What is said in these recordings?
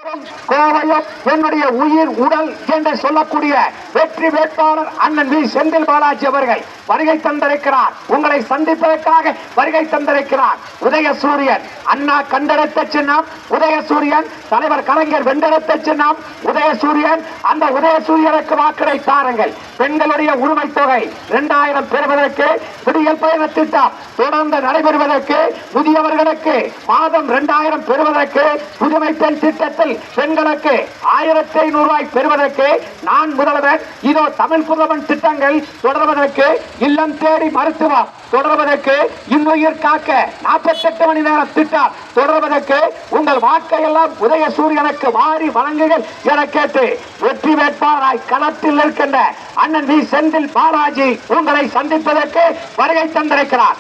கோவையும் என்னுடைய உயிர் உடல் என்று சொல்லக்கூடிய வெற்றி வேட்பாளர் அண்ணன் வி செந்தில் பாலாஜி அவர்கள் வருகை தந்திருக்கிறார். உங்களை சந்திப்பதற்காக வருகை தந்திருக்கிறார். உதயசூரியன் அண்ணா கண்டெடுத்த சின்னம் உதயசூரியன், தலைவர் கலைஞர் வென்றெடுத்த சின்னம் உதயசூரியன். அந்த உதயசூரியனுக்கு வாக்களை தாருங்கள். பெண்களுடைய உரிமை தொகை 2000 பெறுவதற்கு விடியல் பயண திட்டம் தொடர்ந்து நடைபெறுவதற்கு, முதியவர்களுக்கு மாதம் 2000 பெறுவதற்கு, புதுமை பெண் திட்டத்தில் பெண்களுக்கு 1500 ரூபாய் பெறுவதற்கு நான் முதல்வர், இதோ தமிழ் புதவன் திட்டங்கள் தொடர்வதற்கு, இல்லம் தேடி மருத்துவம் தொடர்வதற்கு, இன்னுயிர் காக்க 48 மணி நேர திட்டம் தொடர்வதற்கு உங்கள் வாக்கையெல்லாம் உதயசூரியனுக்கு வாரி வழங்குகள் என கேட்டு வெற்றி வேட்பாளராய் களத்தில் இருக்கின்ற அண்ணன் வி செந்தில் பாலாஜி உங்களை சந்திப்பதற்கு வருகை தந்திருக்கிறார்.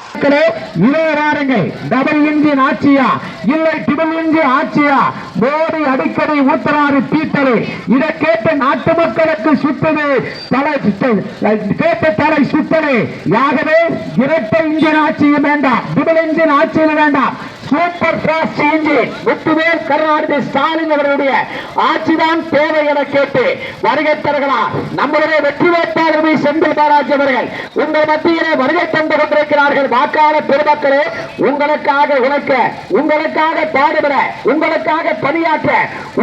டபுள் இன்ஜின் ஆட்சியா இல்லை டிபிள் இன்ஜின் ஆட்சியா? மோடி அடிக்கடி ஊத்தராறு தீட்டது. இதை கேட்ட நாட்டு மக்களுக்கு சுத்தது தலை சுத்தது. ஆகவே இரட்டை இன்ஜின் ஆட்சியும் வேண்டாம், டிபிள் இன்ஜின் ஆட்சியும் வேண்டாம், super fast engine Muthuvel Karunanidhi Stalin அவர்களுடைய ஆட்சிதான் தேவை என கேட்டு வருகை தருகிறார் நம்முடைய வெற்றி வேட்பாளர் வி செந்தில் பாலாஜி அவர்கள் உங்கள் மத்தியிலே வருகை தந்து கொண்டிருக்கிறார்கள். வாக்காளர் பெருமக்களே, உங்களுக்காக உழைக்க, உங்களுக்காக பாடுபட, உங்களுக்காக பணியாற்ற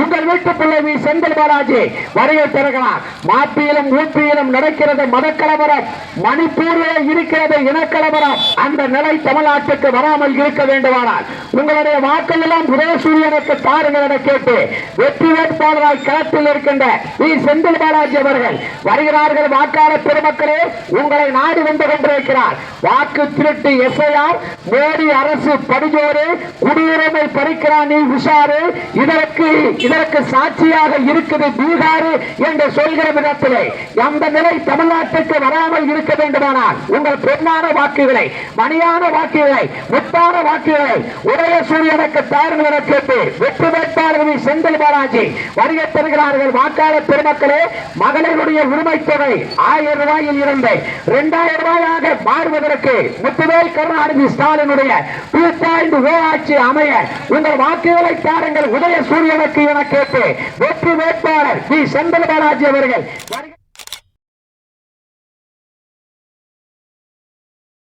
உங்கள் வீட்டு பிள்ளை வி செந்தில் பாலாஜி வருகை தருகிறார். மாப்பியிலும் ஊப்பியிலும் நடக்கிறது மதக்கலவரம், மணிப்பூரில் இருக்கிறது இனக்கலவரம். அந்த நிலை தமிழ்நாட்டுக்கு வராமல் இருக்க வேண்டுமானால் உங்களுடைய வாக்கள் எல்லாம் உதயசூரியனுக்கு தாருங்கள் என கேட்டு வெற்றி வேட்பாளராய் களத்தில் இருக்கின்ற வி செந்தில் பாலாஜி அவர்கள் வருகிறார்கள். வாக்காளர் பெருமக்களே, உங்களை நாடி வந்து கொண்டிருக்கிறார். வாக்கு திருட்டு எஸ்ஐஆர், மோடி அரசு படிஜோறு, குடியுரிமை பறிக்கிறான் நீ உஷாரு, இதற்கு சாட்சியாக இருக்குது பீகார் என்று சொல்கிற விதத்திலே அந்த நிலை தமிழ்நாட்டுக்கு வராமல் இருக்க வேண்டுமானால் உங்கள் பெண்ணான வாக்குகளை, மணியான வாக்குகளை, முத்தான வாக்குகளை உதயசூரியனுக்கு தாருங்கள் என கேட்டு வெற்றி வேட்பாளர் செந்தில் பாலாஜி வருகை தருகிறார்கள். வாக்காளர் பெருமக்களே, மகளிருடைய உரிமை தொகை 1000 ரூபாயில் இருந்து 2000 ரூபாயாக மாறுவதற்கு முத்துவேல் கருணாநிதி ஸ்டாலினுடைய 2.0 ஆட்சி அமைய உங்கள் வாக்குகளை தாருங்கள் உதயசூரியனுக்கு என கேட்டு வெற்றி வேட்பாளர் வி செந்தில் பாலாஜி அவர்கள்